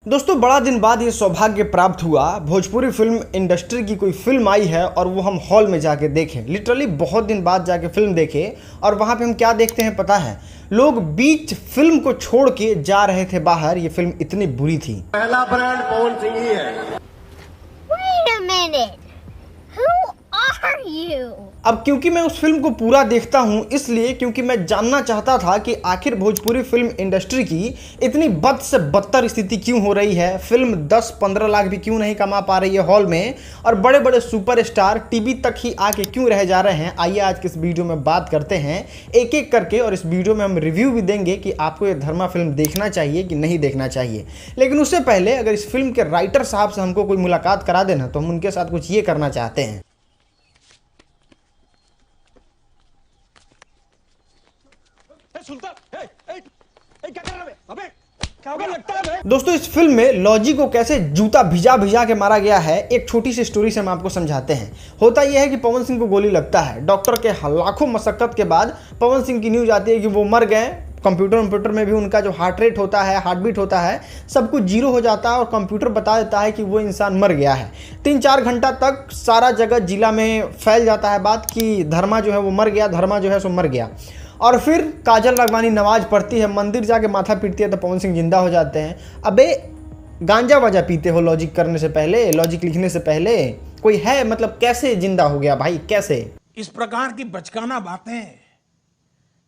दोस्तों बड़ा दिन बाद ये सौभाग्य प्राप्त हुआ, भोजपुरी फिल्म इंडस्ट्री की कोई फिल्म आई है और वो हम हॉल में जाके देखें। लिटरली बहुत दिन बाद जाके फिल्म देखे और वहाँ पे हम क्या देखते हैं पता है? लोग बीच फिल्म को छोड़ के जा रहे थे बाहर। ये फिल्म इतनी बुरी थी। पहला ब्रांड पवन सिंह ही है। Wait a minute. Who are you? अब क्योंकि मैं उस फिल्म को पूरा देखता हूं इसलिए क्योंकि मैं जानना चाहता था कि आखिर भोजपुरी फिल्म इंडस्ट्री की इतनी बद से बदतर स्थिति क्यों हो रही है। फिल्म 10-15 लाख भी क्यों नहीं कमा पा रही है हॉल में और बड़े बड़े सुपरस्टार टीवी तक ही आके क्यों रह जा रहे हैं। आइए आज के इस वीडियो में बात करते हैं एक एक करके और इस वीडियो में हम रिव्यू भी देंगे कि आपको ये धर्मा फिल्म देखना चाहिए कि नहीं देखना चाहिए। लेकिन उससे पहले अगर इस फिल्म के राइटर साहब से हमको कोई मुलाकात करा देना तो हम उनके साथ कुछ ये करना चाहते हैं। दोस्तों इस फिल्म में लॉजी को कैसे जूता भिजा भिजा के मारा गया है, एक छोटी सी स्टोरी से हम आपको समझाते हैं। होता यह है कि पवन सिंह को गोली लगता है। डॉक्टर के लाखों मशक्कत के बाद पवन सिंह की न्यूज आती है कि वो मर गए। कंप्यूटर में भी उनका जो हार्ट रेट होता है, हार्ट बीट होता है, सब कुछ जीरो हो जाता है और कंप्यूटर बता देता है कि वो इंसान मर गया है। 3-4 घंटा तक सारा जगह जिला में फैल जाता है बात कि धर्मा जो है वो मर गया, धर्मा जो है सो मर गया। और फिर काजल राघवानी नमाज पढ़ती है, मंदिर जाके माथा पीटती है तो पवन सिंह जिंदा हो जाते हैं। अबे गांजा वाजा पीते हो लॉजिक करने से पहले, लॉजिक लिखने से पहले? कोई है मतलब कैसे जिंदा हो गया भाई, कैसे? इस प्रकार की बचकाना बातें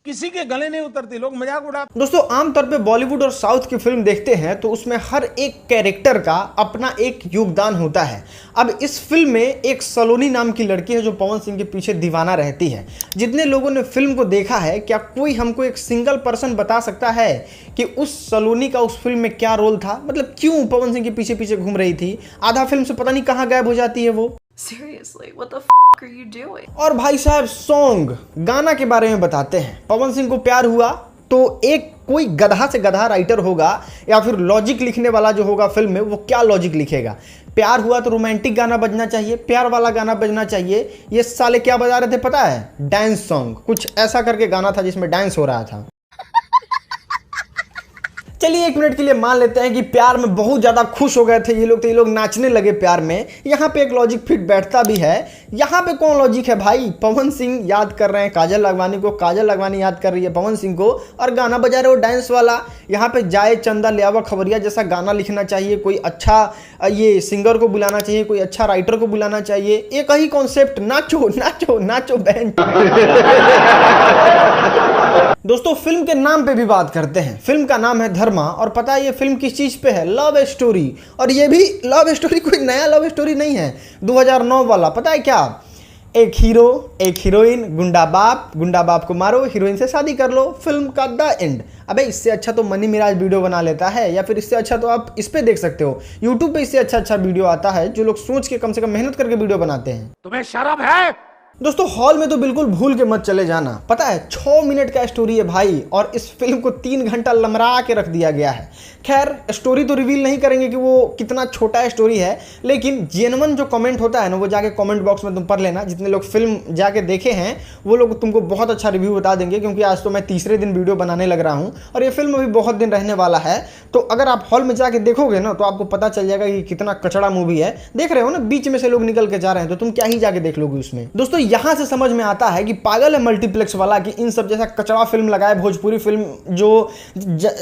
किसी के गले नहीं उतरती, लोग मजाक उड़ाते। दोस्तों आमतौर पे बॉलीवुड और साउथ की फिल्म देखते हैं तो उसमें हर एक कैरेक्टर का अपना एक योगदान होता है। अब इस फिल्म में एक सलोनी नाम की लड़की है जो पवन सिंह के पीछे दीवाना रहती है। जितने लोगों ने फिल्म को देखा है, क्या कोई हमको एक सिंगल पर्सन बता सकता है कि उस सलोनी का उस फिल्म में क्या रोल था? मतलब क्यों पवन सिंह के पीछे पीछे घूम रही थी? आधा फिल्म से पता नहीं कहाँ गायब हो जाती है वो। Seriously, what the f are you doing? और भाई साहब सॉन्ग गाना के बारे में बताते हैं। पवन सिंह को प्यार हुआ तो एक कोई गधा से गधा राइटर होगा या फिर लॉजिक लिखने वाला जो होगा फिल्म में, वो क्या लॉजिक लिखेगा? प्यार हुआ तो रोमांटिक गाना बजना चाहिए, प्यार वाला गाना बजना चाहिए। ये साले क्या बजा रहे थे पता है? डांस सॉन्ग, कुछ ऐसा करके गाना था जिसमें डांस हो रहा था। चलिए 1 मिनट के लिए मान लेते हैं कि प्यार में बहुत ज़्यादा खुश हो गए थे ये लोग, तो ये लोग नाचने लगे प्यार में। यहाँ पे एक लॉजिक फिट बैठता भी है। यहाँ पे कौन लॉजिक है भाई? पवन सिंह याद कर रहे हैं काजल राघवानी को, काजल राघवानी याद कर रही है पवन सिंह को और गाना बजा रहे हो डांस वाला। यहाँ पे जाए चंदा ले आवा खबरिया जैसा गाना लिखना चाहिए, कोई अच्छा ये सिंगर को बुलाना चाहिए, कोई अच्छा राइटर को बुलाना चाहिए। एक ही कॉन्सेप्ट, नाचो नाचो नाचो बहन। दोस्तों फिल्म के नाम पे भी बात करते हैं। फिल्म का नाम है धर्मा और पता है ये फिल्म किस चीज पे है? Love story. और ये भी लव स्टोरी कोई नया लव स्टोरी नहीं है, 2009 वाला। पता है क्या? एक हीरो, एक हीरोइन, गुंडा बाप को मारो, हीरोइन से शादी कर लो, फिल्म का द एंड। अबे इससे अच्छा तो मनी मिराज वीडियो बना लेता है, या फिर इससे अच्छा तो आप इस पे देख सकते हो, यूट्यूब पे इससे अच्छा वीडियो आता है जो लोग सोच के कम से कम मेहनत करके वीडियो बनाते हैं। तुम्हें शर्म है? दोस्तों हॉल में तो बिल्कुल भूल के मत चले जाना। पता है 6 मिनट का स्टोरी है भाई और इस फिल्म को 3 घंटा लमरा के रख दिया गया है। खैर स्टोरी तो रिवील नहीं करेंगे कि वो कितना छोटा स्टोरी है, लेकिन जेन्युइन जो कमेंट होता है ना वो जाके कमेंट बॉक्स में तुम पढ़ लेना। जितने लोग फिल्म जाके देखे हैं वो लोग तुमको बहुत अच्छा रिव्यू बता देंगे, क्योंकि आज तो मैं तीसरे दिन वीडियो बनाने लग रहा हूँ और ये फिल्म अभी बहुत दिन रहने वाला है। तो अगर आप हॉल में जाके देखोगे ना तो आपको पता चल जाएगा कि कितना कचड़ा मूवी है। देख रहे हो ना बीच में से लोग निकल के जा रहे हैं, तो तुम क्या ही जाके देख लोगे उसमें। दोस्तों यहाँ से समझ में आता है कि पागल है मल्टीप्लेक्स वाला कि इन सब जैसा कचड़ा फिल्म लगाए भोजपुरी फिल्म जो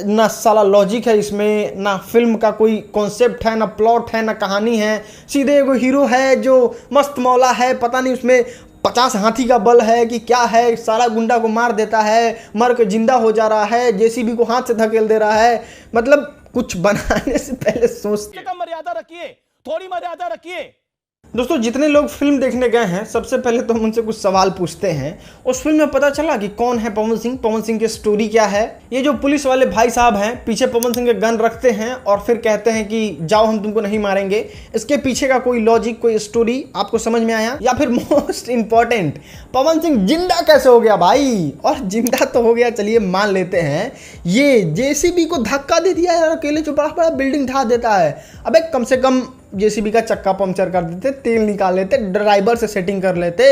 ना साला लॉजिक है इसमें, ना फिल्म का कोई कॉन्सेप्ट है, ना प्लॉट है, ना कहानी है। सीधे एगो हीरो है जो मस्त मौला है, पता नहीं उसमें 50 हाथी का बल है कि क्या है, सारा गुंडा को मार देता है, मर के जिंदा हो जा रहा है, जेसीबी को हाथ से धकेल दे रहा है। मतलब कुछ बनाने से पहले सोचते मर्यादा रखिए, थोड़ी मर्यादा रखिए। दोस्तों जितने लोग फिल्म देखने गए हैं सबसे पहले तो हम उनसे कुछ सवाल पूछते हैं। उस फिल्म में पता चला कि कौन है पवन सिंह, पवन सिंह की स्टोरी क्या है। ये जो पुलिस वाले भाई साहब हैं पीछे पवन सिंह के गन रखते हैं और फिर कहते हैं कि जाओ हम तुमको नहीं मारेंगे, इसके पीछे का कोई लॉजिक, कोई स्टोरी आपको समझ में आया? या फिर मोस्ट इंपॉर्टेंट, पवन सिंह जिंदा कैसे हो गया भाई? और जिंदा तो हो गया, चलिए मान लेते हैं, ये जेसीबी को धक्का दे दिया यार अकेले, जो बड़ा बड़ा बिल्डिंग ढा देता है। अबे कम से कम जेसीबी का चक्का पंक्चर कर देते, तेल निकाल लेते, ड्राइवर से सेटिंग कर लेते।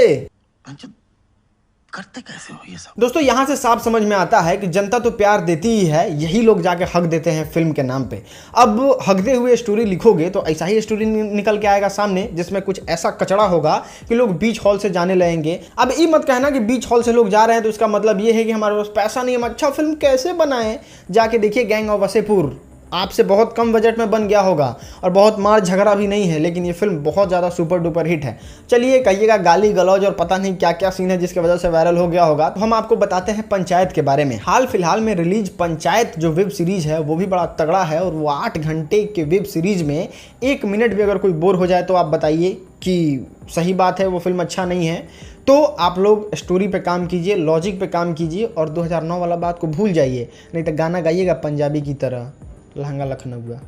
करते कैसे हो ये सब? दोस्तों यहाँ से साफ समझ में आता है कि जनता तो प्यार देती ही है, यही लोग जाके हक देते हैं फिल्म के नाम पे। अब हकते हुए स्टोरी लिखोगे तो ऐसा ही स्टोरी निकल के आएगा सामने, जिसमें कुछ ऐसा कचड़ा होगा कि लोग बीच हॉल से जाने लगेंगे। अब ये मत कहना कि बीच हॉल से लोग जा रहे हैं तो इसका मतलब ये है कि हमारे पास पैसा नहीं, हम अच्छा फिल्म कैसे बनाएं। जाके देखिए गैंग ऑफ वासेपुर, आपसे बहुत कम बजट में बन गया होगा और बहुत मार झगड़ा भी नहीं है, लेकिन ये फिल्म बहुत ज़्यादा सुपर डुपर हिट है। चलिए कहिएगा गाली गलौज और पता नहीं क्या क्या सीन है जिसकी वजह से वायरल हो गया होगा, तो हम आपको बताते हैं पंचायत के बारे में। हाल फिलहाल में रिलीज पंचायत जो वेब सीरीज है वो भी बड़ा तगड़ा है, और वो 8 घंटे के वेब सीरीज में 1 मिनट भी अगर कोई बोर हो जाए तो आप बताइए कि सही बात है वो फिल्म अच्छा नहीं है। तो आप लोग स्टोरी पे काम कीजिए, लॉजिक पे काम कीजिए और 2009 वाला बात को भूल जाइए, नहीं तो गाना गाइएगा पंजाबी की तरह, लहंगा लखनऊआ।